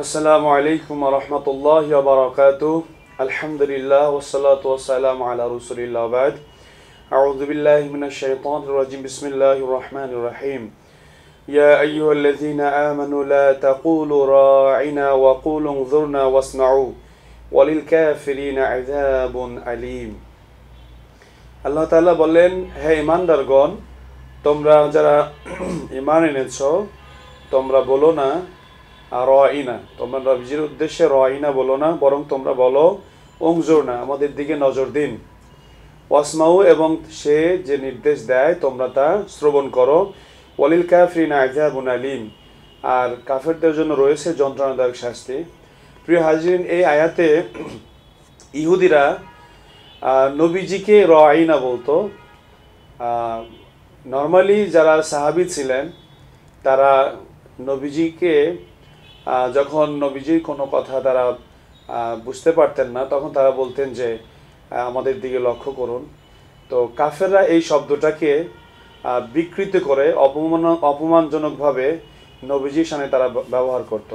আসসালামু আলাইকুম ওয়া রাহমাতুল্লাহি ওয়া বারাকাতুহু। আলহামদুলিল্লাহ ওয়াসসালাতু ওয়াসসালামু আলা রাসূলিল্লাহ বাদ। আউযু বিল্লাহি মিনাশ শাইতানির রাজিম। বিসমিল্লাহির রাহমানির রাহিম। ইয়া আইয়ুহাল্লাযীনা আমানু লা তাকুলু রা'ইনা ওয়া কুলু উনজুরনা ওয়াসমাউ ওয়ালিল কাফিরিনা আযাবুন আলীম। আল্লাহ তাআলা বলেন, হে ঈমানদারগণ, তোমরা যারা ঈমান এনেছো তোমরা বলো না রাইনা, তোমরা নবীজির উদ্দেশ্যে রাইনা বলো না, বরং তোমরা বলো উনজুরনা, আমাদের দিকে নজর দিন। ওয়াসমাউ, এবং সে যে নির্দেশ দেয় তোমরা তা শ্রবণ করো। ওয়ালিল কাফিরিনা আযাবুন আলীম, আর কাফেরদের জন্য রয়েছে যন্ত্রণাদায়ক শাস্তি। প্রিয় হাজিরিন, এই আয়াতে ইহুদিরা নবীজিকে রাইনা বলতো। নর্মালি যারা সাহাবী ছিলেন তারা নবীজিকে যখন নবীজির কোনো কথা তারা বুঝতে পারতেন না, তখন তারা বলতেন যে আমাদের দিকে লক্ষ্য করুন। তো কাফেররা এই শব্দটাকে বিকৃত করে অপমানজনকভাবে নবীজির সামনে তারা ব্যবহার করত।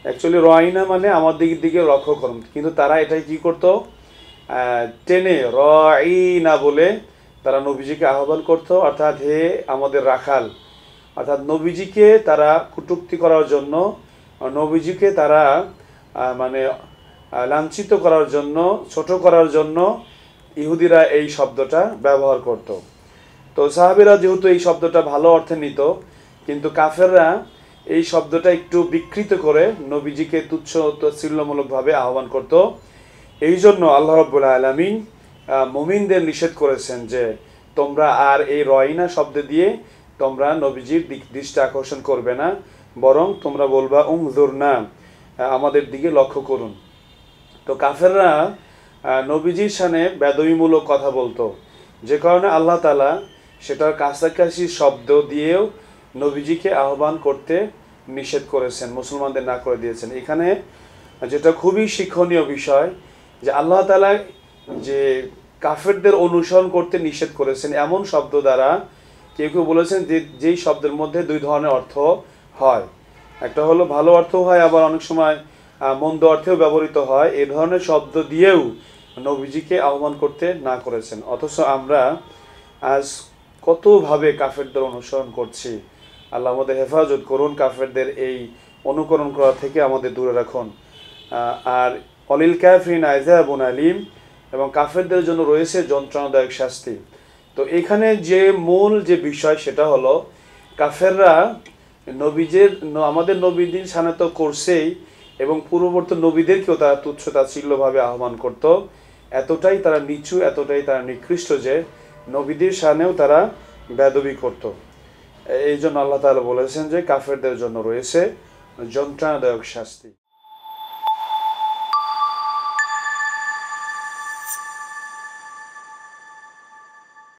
অ্যাকচুয়ালি রাইনা মানে আমার দিকে লক্ষ্য করুন, কিন্তু তারা এটাই কি করত, টেনে রাইনা বলে তারা নবীজিকে আহ্বান করত, অর্থাৎ হে আমাদের রাখাল, অর্থাৎ নবীজিকে তারা কটূক্তি করার জন্য, নবীজিকে তারা মানে লাঞ্ছিত করার জন্য, ছোট করার জন্য ইহুদিরা এই শব্দটা ব্যবহার করত। তো সাহাবীরা যেহেতু এই শব্দটা ভালো অর্থে নিত, কিন্তু কাফেররা এই শব্দটা একটু বিকৃত করে নবীজিকে তুচ্ছ তাচ্ছিল্যমূলকভাবে আহ্বান করত। এই জন্য আল্লাহ রাব্বুল আলামিন মুমিনদের নিষেধ করেছেন যে তোমরা আর এই রাইনা শব্দ দিয়ে তোমরা নবীজির দৃষ্টি আকর্ষণ করবে না, বরং তোমরা বলবা উনজুরনা, আমাদের দিকে লক্ষ্য করুন। তো কাফেররা নবীজির সামনে বেদবিমূলক কথা বলতো, যে কারণে আল্লাহ তাআলা সেটার কাছাকাছি শব্দ দিয়েও নবীজিকে আহ্বান করতে নিষেধ করেছেন, মুসলমানদের না করে দিয়েছেন। এখানে যেটা খুবই শিক্ষণীয় বিষয় যে আল্লাহ তাআলা যে কাফেরদের অনুসরণ করতে নিষেধ করেছেন এমন শব্দ দ্বারা, কেউ কেউ বলেছেন যে যেই শব্দের মধ্যে দুই ধরনের অর্থ হয়, একটা হলো ভালো অর্থ হয়, আবার অনেক সময় মন্দ অর্থেও ব্যবহৃত হয়। এই ধরনের শব্দ দিয়েও নবীজিকে আহ্বান করতে না করেছেন। অথচ আমরা আজ কতভাবে কাফেরদের অনুসরণ করছি। আল্লাহ আমাদের হেফাজত করুন, কাফেরদের এই অনুকরণ করা থেকে আমাদের দূরে রাখুন। আর অলিল কাফিরিনা আযাবুন আলীম, এবং কাফেরদের জন্য রয়েছে যন্ত্রণাদায়ক শাস্তি। তো এখানে যে মূল যে বিষয় সেটা হলো, কাফেররা আমাদের নবীদের সামনে তো করছেই, এবং পূর্ববর্তী নবীদেরকেও তারা তুচ্ছ তাচ্ছিল্যভাবে আহ্বান করত। এতটাই তারা নিচু, এতটাই তারা নিকৃষ্ট যে নবীদের সামনেও তারা বেয়াদবি করত। এই জন্য আল্লাহ তাআলা বলেছেন যে কাফেরদের জন্য রয়েছে যন্ত্রণাদায়ক শাস্তি।